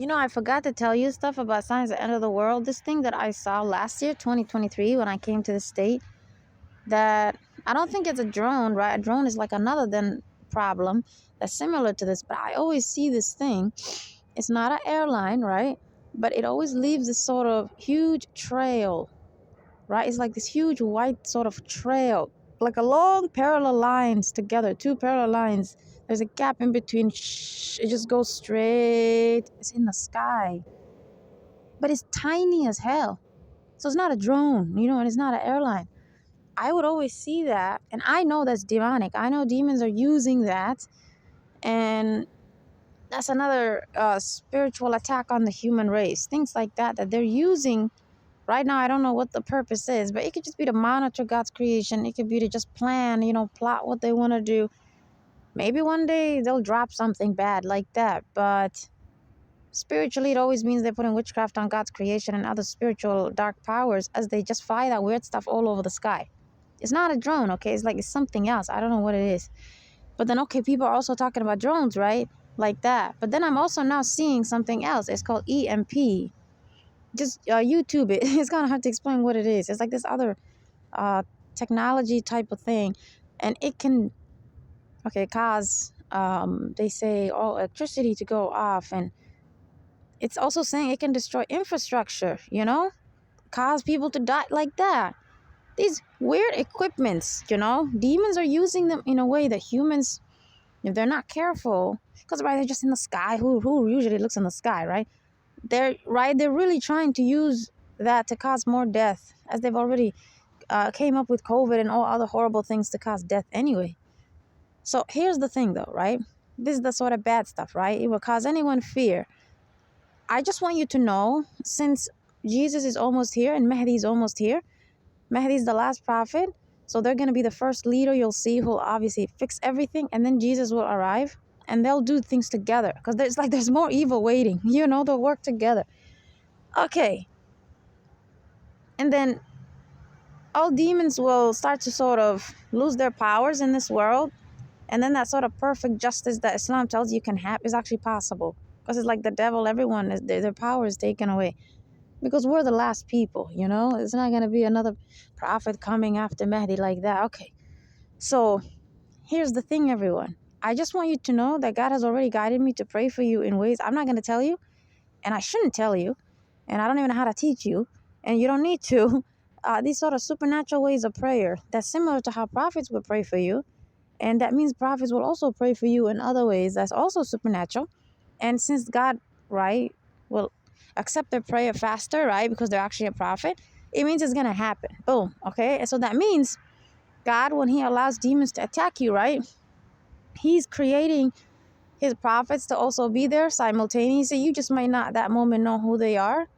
I forgot to tell you stuff about signs of the end of the world. This thing that I saw last year, 2023, when I came to the state, that I don't think it's a drone, right? A drone is like another then problem that's similar to this, but I always see this thing. It's not an airline, right? But it always leaves this sort of huge trail, right? It's like this huge white sort of trail, like a long parallel lines together, two parallel lines. There's a gap in between. It just goes straight. It's in the sky, but it's tiny as hell. So it's not a drone, and it's not an airline. I would always see that, and I know that's demonic. I know demons are using that, and that's another spiritual attack on the human race. Things like that they're using right now. I don't know what the purpose is, but it could just be to monitor God's creation. It could be to just plan, plot what they want to do. Maybe one day they'll drop something bad like that, but spiritually, it always means they're putting witchcraft on God's creation and other spiritual dark powers as they just fly that weird stuff all over the sky. It's not a drone, okay? It's something else. I don't know what it is. But then, okay, people are also talking about drones, right? Like that. But then I'm also now seeing something else. It's called EMP. Just YouTube it. It's kind of hard to explain what it is. It's like this other technology type of thing. And it can, cause, they say, electricity to go off. And it's also saying it can destroy infrastructure, cause people to die like that. These weird equipments, demons are using them in a way that humans, if they're not careful, because right, they're just in the sky. Who usually looks in the sky, right? They're really trying to use that to cause more death, as they've already came up with COVID and all other horrible things to cause death anyway. So here's the thing though, right? This is the sort of bad stuff, right? It will cause anyone fear. I just want you to know, since Jesus is almost here and Mahdi is almost here, Mahdi is the last prophet, so they're going to be the first leader you'll see who'll obviously fix everything, and then Jesus will arrive, and they'll do things together, because there's more evil waiting, they'll work together. Okay. And then all demons will start to sort of lose their powers in this world, and then that sort of perfect justice that Islam tells you can have is actually possible, because it's like the devil, everyone, their power is taken away. Because we're the last people, It's not going to be another prophet coming after Mahdi like that. Okay. So here's the thing, everyone. I just want you to know that God has already guided me to pray for you in ways I'm not going to tell you, and I shouldn't tell you, and I don't even know how to teach you, and you don't need to. These sort of supernatural ways of prayer that's similar to how prophets would pray for you. And that means prophets will also pray for you in other ways that's also supernatural. And since God, right, will accept their prayer faster, right, because they're actually a prophet, it means it's going to happen. Boom. Okay. And so that means God, when he allows demons to attack you, right, he's creating his prophets to also be there simultaneously. You just might not that moment know who they are.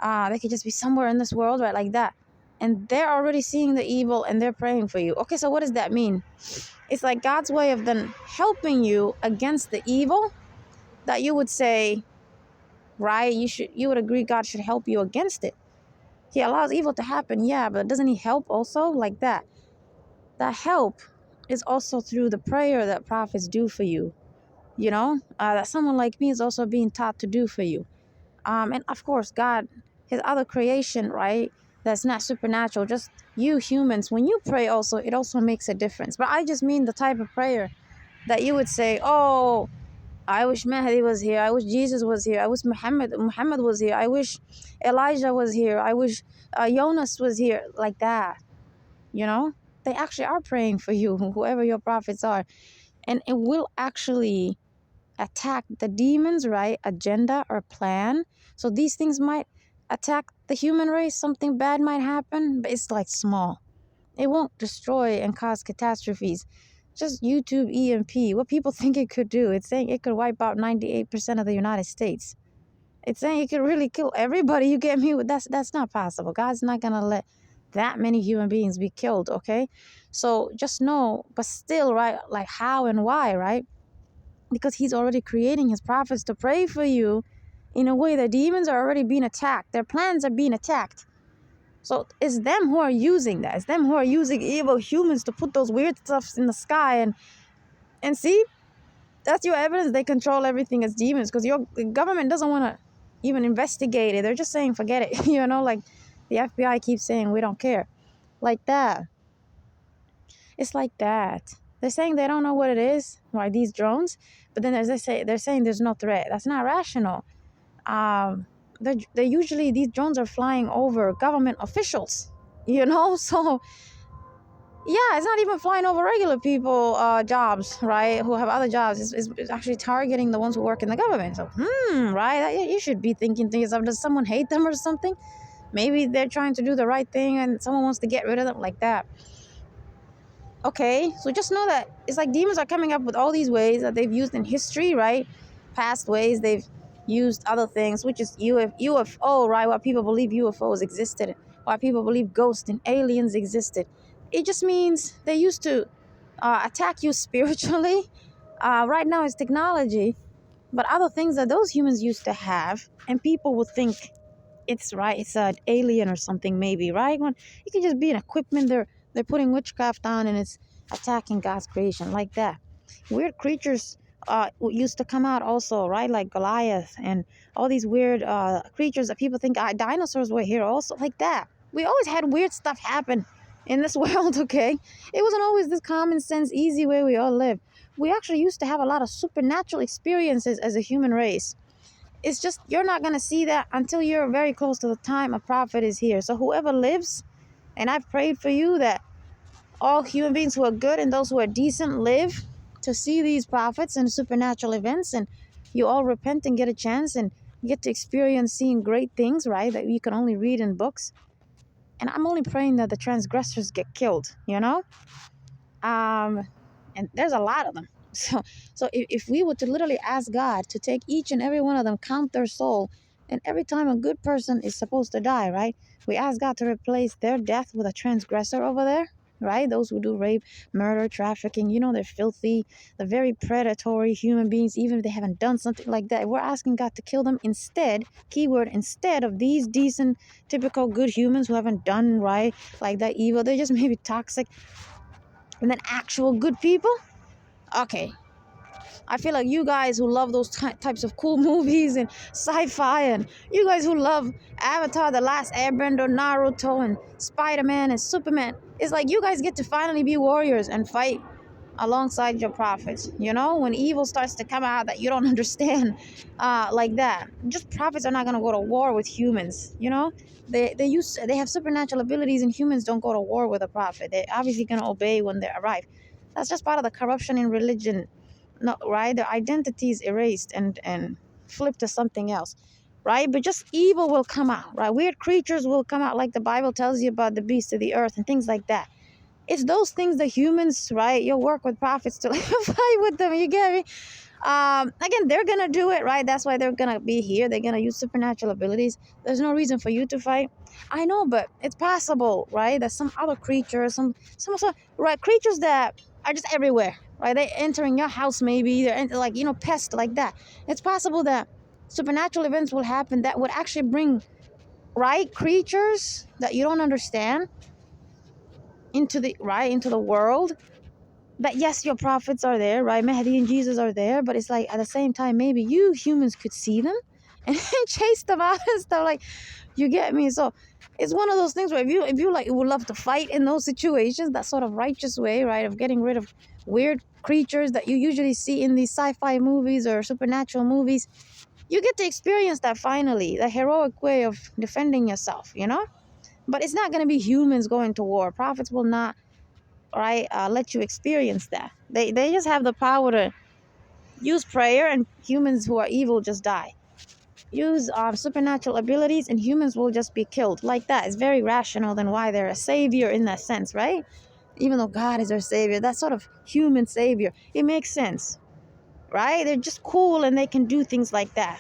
They could just be somewhere in this world, right, like that. And they're already seeing the evil and they're praying for you. Okay, so what does that mean? It's like God's way of then helping you against the evil that you would say, right, you would agree God should help you against it. He allows evil to happen, yeah, but doesn't he help also like that? That help is also through the prayer that prophets do for you, that someone like me is also being taught to do for you. And of course, God, his other creation, right, that's not supernatural, just you humans, when you pray also, it also makes a difference. But I just mean the type of prayer that you would say, oh, I wish Mahdi was here. I wish Jesus was here. I wish Muhammad was here. I wish Elijah was here. I wish Jonas was here. Like that, They actually are praying for you, whoever your prophets are. And it will actually attack the demons, right, agenda or plan. So these things might attack the human race. Something bad might happen, but it's like small. It won't destroy and cause catastrophes. Just YouTube EMP, what people think it could do. It's saying it could wipe out 98% of the United States. It's saying it could really kill everybody. You get me? That's not possible. God's not going to let that many human beings be killed, okay? So just know, but still, right, like how and why, right? Because he's already creating his prophets to pray for you in a way that demons are already being attacked. Their plans are being attacked. So it's them who are using that. It's them who are using evil humans to put those weird stuffs in the sky and see, That's your evidence they control everything as demons, because your government doesn't want to even investigate it. They're just saying forget it. Like the FBI keeps saying we don't care. Like that. It's like that. They're saying they don't know what it is, why these drones, but then as they say, they're saying there's no threat. That's not rational. They usually, these drones are flying over government officials, so yeah, it's not even flying over regular people, jobs, right, who have other jobs. It's actually targeting the ones who work in the government. So right, you should be thinking to yourself, does someone hate them or something? Maybe they're trying to do the right thing and someone wants to get rid of them, like that. Okay, so just know that it's like demons are coming up with all these ways that they've used in history, right? Past ways they've used other things, which is UFO, right? Why people believe UFOs existed, why people believe ghosts and aliens existed. It just means they used to attack you spiritually. Right now it's technology, but other things that those humans used to have, and people would think it's an alien or something, maybe, right? When it could just be an equipment they're putting witchcraft on, and it's attacking God's creation, like that. Weird creatures used to come out also, right? Like Goliath and all these weird creatures that people think dinosaurs were here also, like that. We always had weird stuff happen in this world, okay? It wasn't always this common sense, easy way we all live. We actually used to have a lot of supernatural experiences as a human race. It's just you're not going to see that until you're very close to the time a prophet is here. So whoever lives, and I've prayed for you that all human beings who are good and those who are decent live to see these prophets and supernatural events, and you all repent and get a chance and get to experience seeing great things, right, that you can only read in books. And I'm only praying that the transgressors get killed, and there's a lot of them. So if we were to literally ask God to take each and every one of them, count their soul, and every time a good person is supposed to die, right, we ask God to replace their death with a transgressor over there, right? Those who do rape, murder, trafficking, they're filthy, they're very predatory human beings, even if they haven't done something like that. We're asking God to kill them instead, keyword, instead of these decent, typical good humans who haven't done right, like that evil. They're just maybe toxic. And then actual good people. Okay, I feel like you guys who love those types of cool movies and sci-fi, and you guys who love Avatar, The Last Airbender, Naruto, and Spider-Man and Superman, it's like you guys get to finally be warriors and fight alongside your prophets. When evil starts to come out that you don't understand, like that. Just prophets are not gonna go to war with humans. They have supernatural abilities, and humans don't go to war with a prophet. They're obviously gonna obey when they arrive. That's just part of the corruption in religion. No, right? Their identity is erased and flipped to something else, right? But just evil will come out, right? Weird creatures will come out, like the Bible tells you about the beasts of the earth and things like that. It's those things that humans, right? You'll work with prophets to fight with them. You get me? Again, they're gonna do it, right? That's why they're gonna be here. They're gonna use supernatural abilities. There's no reason for you to fight. I know, but it's possible, right? That some other creatures, some right, creatures that are just everywhere, right? They're entering your house, maybe they're like pests, like that. It's possible that supernatural events will happen that would actually bring right creatures that you don't understand into the world. But yes, your prophets are there, right? Mahdi and Jesus are there, but it's like at the same time, maybe you humans could see them and chase them out and stuff. Like, you get me? So it's one of those things where if you like would love to fight in those situations, that sort of righteous way, right, of getting rid of weird creatures that you usually see in these sci-fi movies or supernatural movies, you get to experience that finally, the heroic way of defending yourself, But it's not going to be humans going to war. Prophets will not, right, let you experience that. They just have the power to use prayer, and humans who are evil just die. Use supernatural abilities, and humans will just be killed, like that. It's very rational than why they're a savior in that sense, right? Even though God is our savior, that sort of human savior, it makes sense, right? They're just cool and they can do things like that.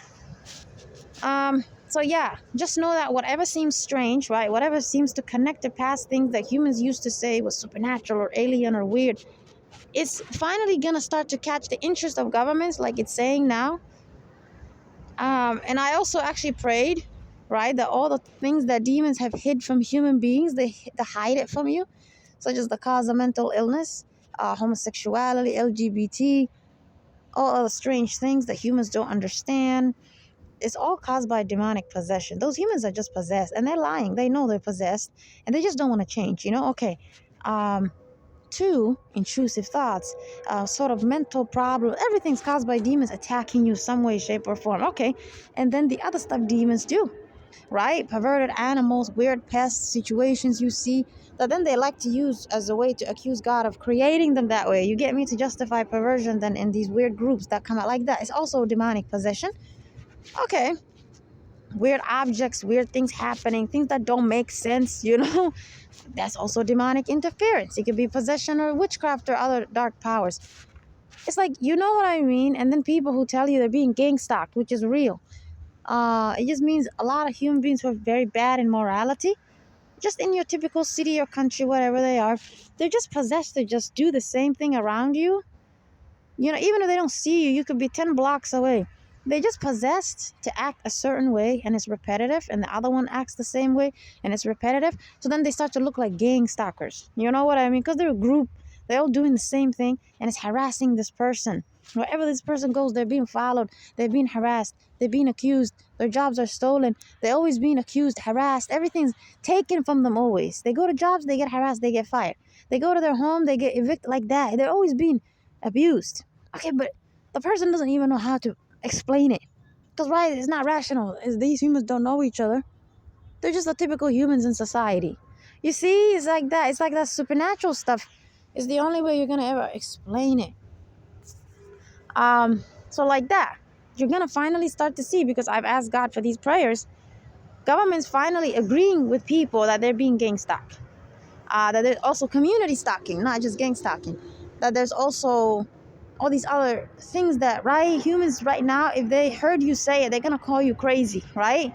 So yeah, just know that whatever seems strange, right, whatever seems to connect to past things that humans used to say was supernatural or alien or weird, it's finally gonna start to catch the interest of governments, like it's saying now. And I also actually prayed, right, that all the things that demons have hid from human beings, they hide it from you, such as the cause of mental illness, homosexuality, LGBT, all other strange things that humans don't understand. It's all caused by demonic possession. Those humans are just possessed, and they're lying. They know they're possessed, and they just don't want to change. Okay. Two, intrusive thoughts, sort of mental problem. Everything's caused by demons attacking you some way, shape, or form. Okay. And then the other stuff demons do, right? Perverted animals, weird pests, situations you see that then they like to use as a way to accuse God of creating them that way. You get me? To justify perversion then in these weird groups that come out like that. It's also demonic possession. Okay. Weird objects, weird things happening, things that don't make sense, That's also demonic interference. It could be possession or witchcraft or other dark powers. It's like, you know what I mean? And then people who tell you they're being gangstalked, which is real. It just means a lot of human beings who are very bad in morality, just in your typical city or country, whatever they are, they're just possessed to just do the same thing around you. Even if they don't see you, you could be 10 blocks away. They're just possessed to act a certain way, and it's repetitive, and the other one acts the same way, and it's repetitive. So then they start to look like gang stalkers. You know what I mean? Because they're a group. They're all doing the same thing, and it's harassing this person. Wherever this person goes, they're being followed. They're being harassed. They're being accused. Their jobs are stolen. They're always being accused, harassed. Everything's taken from them always. They go to jobs, they get harassed, they get fired. They go to their home, they get evicted like that. They're always being abused. Okay, but the person doesn't even know how to explain it. Because, right, it's not rational. These humans don't know each other. They're just the typical humans in society. You see, it's like that. It's like that supernatural stuff is the only way you're going to ever explain it. So like that, you're going to finally start to see, because I've asked God for these prayers, governments finally agreeing with people that they're being gang stalked. That there's also community stalking, not just gang stalking. That there's also all these other things that, right, humans right now, if they heard you say it, they're going to call you crazy, right?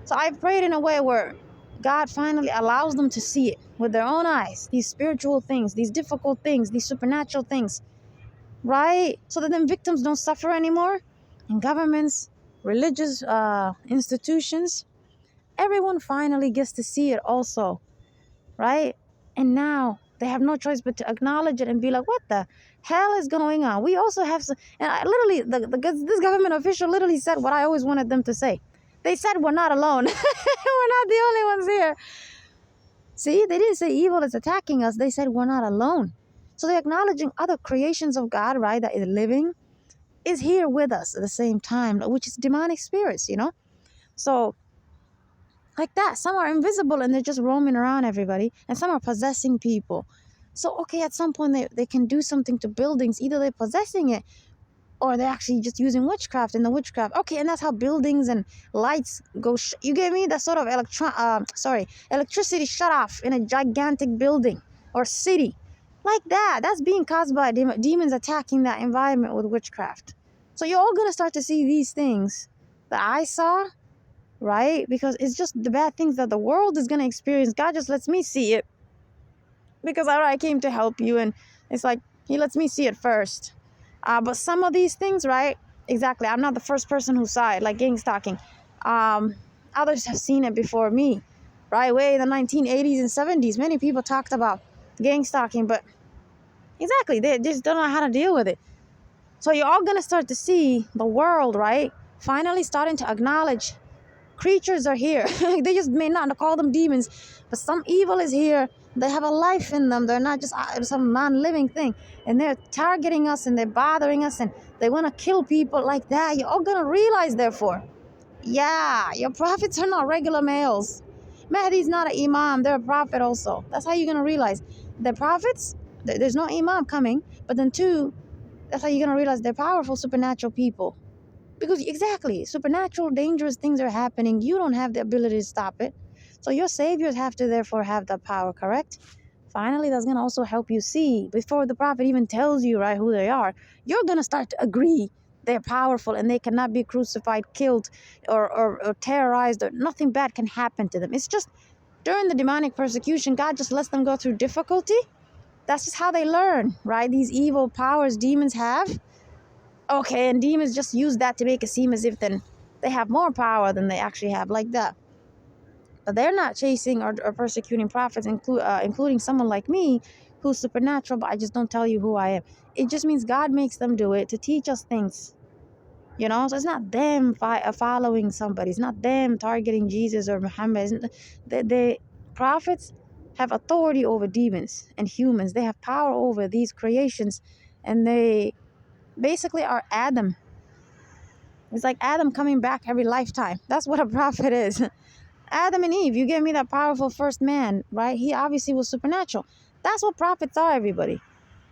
So I've prayed in a way where God finally allows them to see it with their own eyes, these spiritual things, these difficult things, these supernatural things, right? So that then victims don't suffer anymore. And governments, religious institutions, everyone finally gets to see it also, right? And now they have no choice but to acknowledge it and be like, what the hell is going on? We also have some, and I literally, this government official literally said what I always wanted them to say. They said, we're not alone. We're not the only ones here. See, they didn't say evil is attacking us. They said we're not alone. So they're acknowledging other creations of God, right, that is living, is here with us at the same time, which is demonic spirits, So like that, some are invisible and they're just roaming around everybody, and some are possessing people. So, okay, at some point they can do something to buildings. Either they're possessing it or they're actually just using witchcraft in the witchcraft. Okay, and that's how buildings and lights go. You get me? That sort of electricity shut off in a gigantic building or city. Like that. That's being caused by demons attacking that environment with witchcraft. So you're all going to start to see these things that I saw, right? Because it's just the bad things that the world is going to experience. God just lets me see it. Because I came to help you, and it's like he lets me see it first. But some of these things, right? Exactly. I'm not the first person who saw it, like gang stalking. Others have seen it before me, right? Way in the 1980s and 70s, many people talked about gang stalking, but exactly, they just don't know how to deal with it. So you're all going to start to see the world, right? Finally starting to acknowledge creatures are here. They just may not call them demons, but some evil is here. They have a life in them. They're not just some non-living thing. And they're targeting us and they're bothering us and they want to kill people like that. You're all going to realize, therefore, yeah, your prophets are not regular males. Mahdi's not an imam. They're a prophet also. That's how you're going to realize. They're prophets. There's no imam coming. But then two, that's how you're going to realize they're powerful, supernatural people. Because exactly, supernatural, dangerous things are happening. You don't have the ability to stop it. So your saviors have to therefore have the power, correct? Finally, that's going to also help you see, before the prophet even tells you, right, who they are, you're going to start to agree they're powerful and they cannot be crucified, killed, or terrorized, or nothing bad can happen to them. It's just during the demonic persecution, God just lets them go through difficulty. That's just how they learn, right? These evil powers demons have. Okay, and demons just use that to make it seem as if then they have more power than they actually have, like that. But they're not chasing or persecuting prophets, including someone like me, who's supernatural, but I just don't tell you who I am. It just means God makes them do it to teach us things. So it's not them following somebody. It's not them targeting Jesus or Muhammad. The prophets have authority over demons and humans. They have power over these creations, and they basically are Adam. It's like Adam coming back every lifetime. That's what a prophet is. Adam and Eve, you gave me that powerful first man, right? He obviously was supernatural. That's what prophets are, everybody.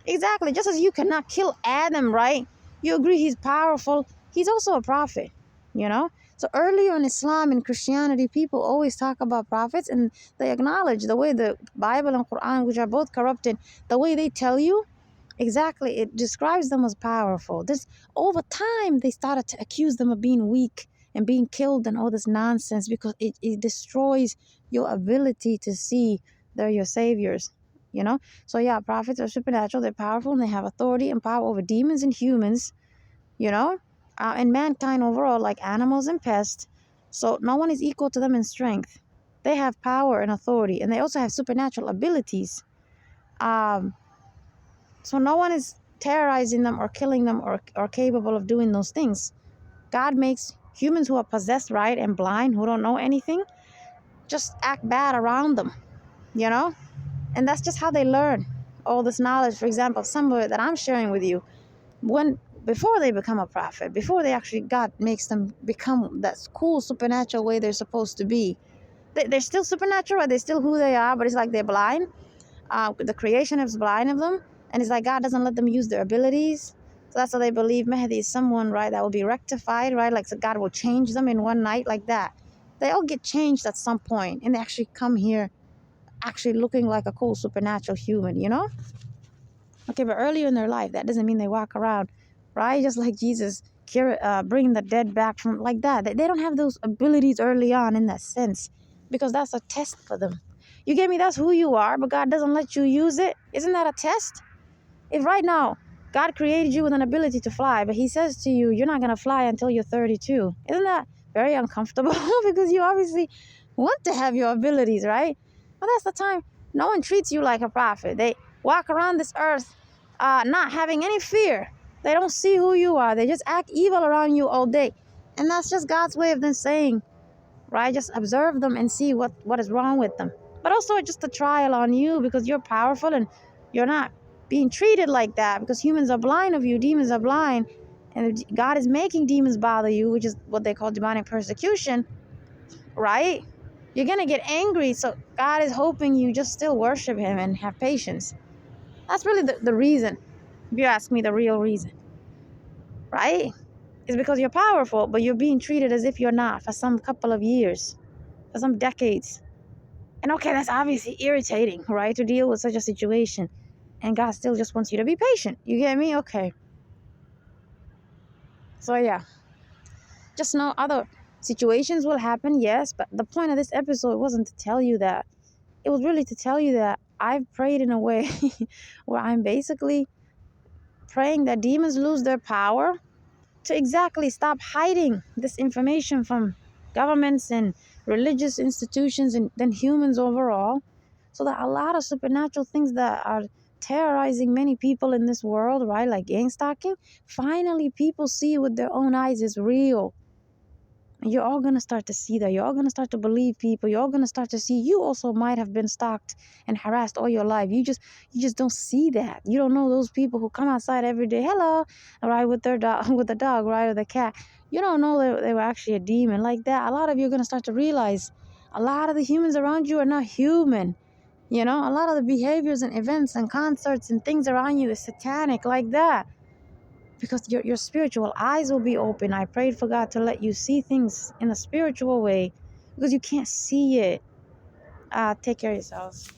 Exactly. Just as you cannot kill Adam, right? You agree he's powerful. He's also a prophet. So earlier in Islam and Christianity, people always talk about prophets, and they acknowledge the way the Bible and Quran, which are both corrupted, the way they tell you, exactly, it describes them as powerful. This over time, they started to accuse them of being weak and being killed and all this nonsense, because it destroys your ability to see they're your saviors. So yeah, prophets are supernatural, they're powerful, and they have authority and power over demons and humans, and mankind overall, like animals and pests. So no one is equal to them in strength. They have power and authority, and they also have supernatural abilities. So no one is terrorizing them or killing them or capable of doing those things. God makes humans who are possessed, right, and blind, who don't know anything, just act bad around them. And that's just how they learn all this knowledge. For example, some of it that I'm sharing with you, before they become a prophet, before they actually, God makes them become that cool supernatural way they're supposed to be. They're still supernatural, right? They're still who they are, but it's like they're blind. The creation is blind of them, and it's like God doesn't let them use their abilities. So that's why they believe Mahdi is someone, right, that will be rectified, right? Like, so God will change them in one night, like that. They all get changed at some point, and they actually come here actually looking like a cool supernatural human. Okay, but earlier in their life, that doesn't mean they walk around, right? Just like Jesus bringing the dead back from, like that. They don't have those abilities early on in that sense, because that's a test for them. You get me? That's who you are, but God doesn't let you use it. Isn't that a test? If right now God created you with an ability to fly, but he says to you, you're not going to fly until you're 32. Isn't that very uncomfortable? Because you obviously want to have your abilities, right? But that's the time no one treats you like a prophet. They walk around this earth not having any fear. They don't see who you are. They just act evil around you all day. And that's just God's way of them saying, right? Just observe them and see what is wrong with them. But also just a trial on you, because you're powerful and you're not being treated like that, because humans are blind of you, demons are blind, and God is making demons bother you, which is what they call demonic persecution, right? You're going to get angry, so God is hoping you just still worship him and have patience. That's really the reason, if you ask me, the real reason, right? It's because you're powerful, but you're being treated as if you're not for some couple of years, for some decades. And okay, that's obviously irritating, right, to deal with such a situation. And God still just wants you to be patient. You get me? Okay. So yeah, just know other situations will happen, yes, but the point of this episode wasn't to tell you that. It was really to tell you that I've prayed in a way where I'm basically praying that demons lose their power, to exactly stop hiding this information from governments and religious institutions and then humans overall, so that a lot of supernatural things that are terrorizing many people in this world, right, like gangstalking, finally people see with their own eyes is real. And you're all going to start to see that. You're all going to start to believe people. You're all going to start to see you also might have been stalked and harassed all your life. You just don't see that. You don't know those people who come outside every day, hello, right, with their dog, with the dog, right, or the cat. You don't know they were actually a demon like that. A lot of you are going to start to realize a lot of the humans around you are not human. A lot of the behaviors and events and concerts and things around you is satanic like that. Because your spiritual eyes will be open. I prayed for God to let you see things in a spiritual way, because you can't see it. Take care of yourselves.